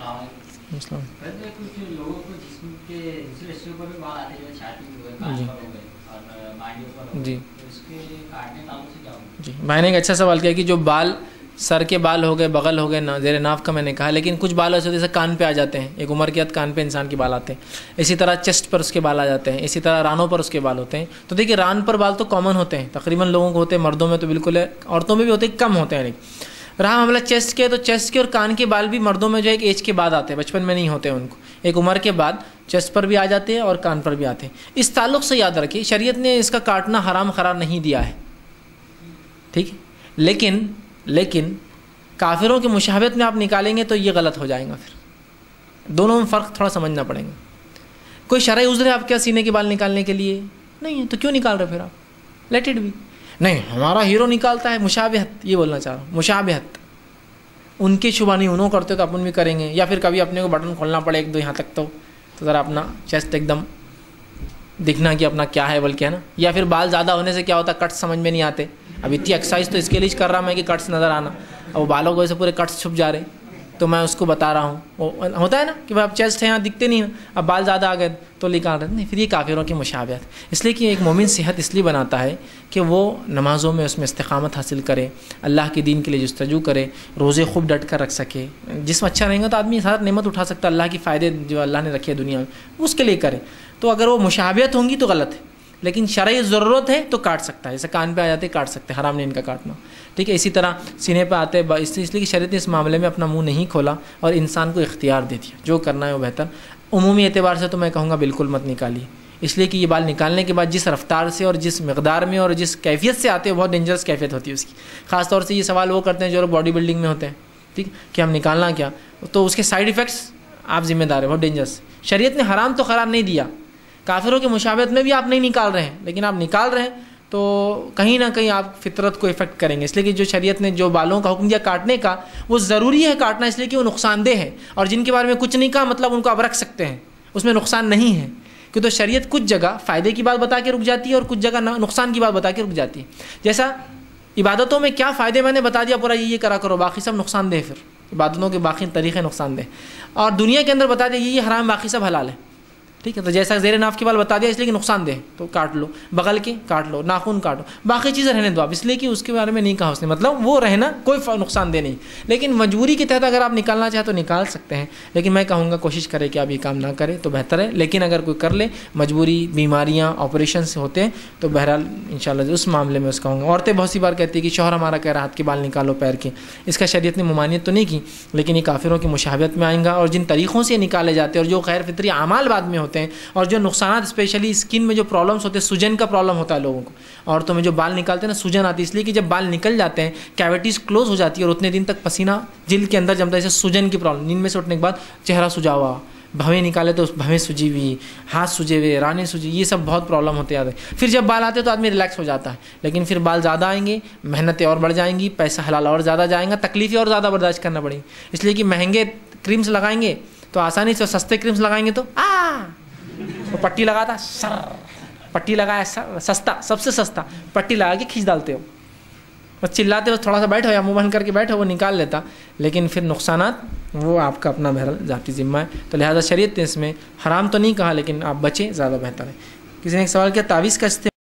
السلام علیکم۔ ویسے کچھ لوگوں کو جسم کے دوسرے حصوں پر بھی بال آتے ہیں، جیسے چھاتی ہو گئے، کان پر ہو گئے اور مانڈی پر ہو گئے، تو اس کے کاٹنے تعلق سے کیا ہوگا؟ جی میں نے ایک اچھا سوال کیا کہ جو بال سر کے بال ہو گئے، بغل ہو گئے، زیر ناف کا میں نے کہا، لیکن کچھ بال ایسے جیسے کان پہ آ جاتے ہیں، ایک عمر کے بعد کان پہ انسان کے بال آتے ہیں، اسی طرح چیسٹ پر اس کے بال آ جاتے ہیں، اسی طرح رانوں پر اس کے بال ہوتے ہیں۔ تو دیکھیے ران پر بال تو کامن ہوتے ہیں، تقریباً لوگوں کو ہوتے ہیں، مردوں میں تو بالکل ہے، عورتوں میں بھی ہوتے ہیں، کم ہوتے ہیں۔ رہا معاملہ چیسٹ کے، تو چیسٹ کے اور کان کے بال بھی مردوں میں جو ہے ایک ایج کے بعد آتے ہیں، بچپن میں نہیں ہوتے ہیں، ان کو ایک عمر کے بعد چیسٹ پر بھی آ جاتے ہیں اور کان پر بھی آتے ہیں۔ اس تعلق سے یاد رکھیے شریعت نے اس کا کاٹنا حرام قرار نہیں دیا ہے، ٹھیک ہے، لیکن کافروں کی مشابہت میں آپ نکالیں گے تو یہ غلط ہو جائے گا، پھر دونوں میں فرق تھوڑا سمجھنا پڑے گا۔ کوئی شرعی عذر ہے آپ کیا سینے کے بال نکالنے کے لیے؟ نہیں ہے، تو کیوں نکال رہے پھر آپ؟ Let it be. نہیں ہمارا ہیرو نکالتا ہے، مشابہت یہ بولنا چاہ رہا ہوں، مشابہت ان کی شبہ نہیں، انہوں کرتے تو اپن بھی کریں گے، یا پھر کبھی اپنے کو بٹن کھولنا پڑے ایک دو یہاں تک تو ذرا اپنا چیسٹ ایک دم دکھنا کہ اپنا کیا ہے بلکہ، ہے نا۔ یا پھر بال زیادہ ہونے سے کیا ہوتا ہے، کٹس سمجھ میں نہیں آتے۔ اب اتنی ایکسرسائز تو اس کے لیے کر رہا میں کہ کٹس نظر آنا، اب وہ بالوں کو ایسے پورے کٹس چھپ جا رہے، تو میں اس کو بتا رہا ہوں، وہ ہوتا ہے نا کہ اب چیسٹ ہے یہاں دکھتے نہیں، اب بال زیادہ آ گئے تو نکال رہے نہیں، پھر یہ کافروں کی مشابہت۔ اس لیے کہ ایک مومن صحت اس لیے بناتا ہے کہ وہ نمازوں میں اس میں استقامت حاصل کرے، اللہ کے دین کے لیے جستجو کرے، روزے خوب ڈٹ کر رکھ سکے۔ جسم اچھا رہے گا تو آدمی سارا نعمت اٹھا سکتا ہے، اللہ کی فائدے جو اللہ نے رکھے دنیا میں اس کے لیے کرے۔ تو اگر وہ مشابہت ہوں گی تو غلط ہے، لیکن شرعی ضرورت ہے تو کاٹ سکتا ہے، جیسے کان پہ آ جاتے کاٹ سکتے ہیں، حرام نہیں ان کا کاٹنا، ٹھیک ہے۔ اسی طرح سینے پہ آتے اس لیے کہ شریعت نے اس معاملے میں اپنا منہ نہیں کھولا اور انسان کو اختیار دے دیا، جو کرنا ہے وہ بہتر۔ عمومی اعتبار سے تو میں کہوں گا بالکل مت نکالیے، اس لیے کہ یہ بال نکالنے کے بعد جس رفتار سے اور جس مقدار میں اور جس کیفیت سے آتے ہیں بہت ڈینجرس کیفیت ہوتی ہے اس کی۔ خاص طور سے یہ سوال وہ کرتے ہیں جو باڈی بلڈنگ میں ہوتے ہیں، ٹھیک کہ ہم نکالنا کیا، تو اس کے سائیڈ ایفیکٹس آپ ذمہ دار ہیں، بہت ڈینجرس۔ شریعت نے حرام تو قرار نہیں دیا، کافروں کے مشابہت میں بھی آپ نہیں نکال رہے ہیں، لیکن آپ نکال رہے ہیں تو کہیں نہ کہیں آپ فطرت کو افیکٹ کریں گے۔ اس لیے کہ جو شریعت نے جو بالوں کا حکم دیا کاٹنے کا، وہ ضروری ہے کاٹنا، اس لیے کہ وہ نقصان دہ ہے، اور جن کے بارے میں کچھ نہیں کہا مطلب ان کو آپ رکھ سکتے ہیں، اس میں نقصان نہیں ہے، کہ تو شریعت کچھ جگہ فائدے کی بات بتا کے رک جاتی ہے اور کچھ جگہ نقصان کی بات بتا کے رک جاتی ہے۔ جیسا عبادتوں میں کیا فائدے میں نے بتا دیا پورا یہ کرا کرو، باقی سب نقصان دہ، پھر عبادتوں کے باقی طریقے نقصان دہ، اور دنیا کے اندر بتا دیا یہ حرام باقی سب حلال ہے، ٹھیک ہے۔ تو جیسا زیر ناف کے بال بتا دیا اس لیے کہ نقصان دہ تو کاٹ لو، بغل کے کاٹ لو، ناخن کاٹو، باقی چیزیں رہنے دو آپ، اس لیے کہ اس کے بارے میں نہیں کہا اس نے، مطلب وہ رہنا کوئی نقصان دہ نہیں، لیکن مجبوری کے تحت اگر آپ نکالنا چاہیں تو نکال سکتے ہیں، لیکن میں کہوں گا کوشش کرے کہ آپ یہ کام نہ کریں تو بہتر ہے۔ لیکن اگر کوئی کر لے، مجبوری، بیماریاں، آپریشن سے ہوتے ہیں، تو بہرحال انشاءاللہ اس معاملے میں اس کہوں گا۔ عورتیں بہت سی بار کہتی ہیں کہ شوہر ہمارا کہہ رہا ہاتھ کے بال نکالو، پیر کے، اس کا شریعت نے ممانعت تو نہیں کی، لیکن یہ کافروں کی مشابہت میں آئیں گا، اور جن طریقوں سے یہ نکالے جاتے ہیں اور جو غیر فطری اعمال بعد میں ہوتے ہیں، اور جو نقصانات اسپیشلی اسکن میں جو پرابلمس ہوتے ہیں، سوجن کا پرابلم ہوتا ہے لوگوں کو، عورتوں میں جو بال نکالتے ہیں نا سوجن آتی ہے، اس لیے کہ جب بال نکل جاتے ہیں کیویٹیز کلوز ہو جاتی ہے اور اتنے دن تک پسینہ جلد کے اندر جمتا ہے، جیسے سوجن کی پرابلم، نیند میں سے اٹھنے کے بعد چہرہ سجا ہوا، بھویں نکالے تو بھویں سجی ہوئی، ہاتھ سجے ہوئے، رانے سجی، یہ سب بہت پرابلم ہوتے ہیں۔ پھر جب بال آتے تو آدمی ریلیکس ہو جاتا ہے، لیکن پھر بال زیادہ آئیں گے، محنتیں اور بڑھ جائیں گی، پیسہ حلال اور زیادہ جائیں گا، تکلیفیں اور زیادہ برداشت کرنا پڑیں گی، اس لیے کہ مہنگے کریمز لگائیں گے تو آسانی سے، سستے کریمز لگائیں گے تو وہ پٹی لگاتا سر، پٹی لگایا سر، سستا، سب سے سستا پٹی لگا کے کھینچ ڈالتے ہو، بس چلاتے بس تھوڑا سا بیٹھو یا منہ بند کر کے بیٹھو، وہ نکال لیتا، لیکن پھر نقصانات وہ آپ کا اپنا بہرحال ذاتی ذمہ ہے۔ تو لہٰذا شریعت نے اس میں حرام تو نہیں کہا، لیکن آپ بچیں زیادہ بہتر ہے۔ کسی نے ایک سوال کیا تعویذ کا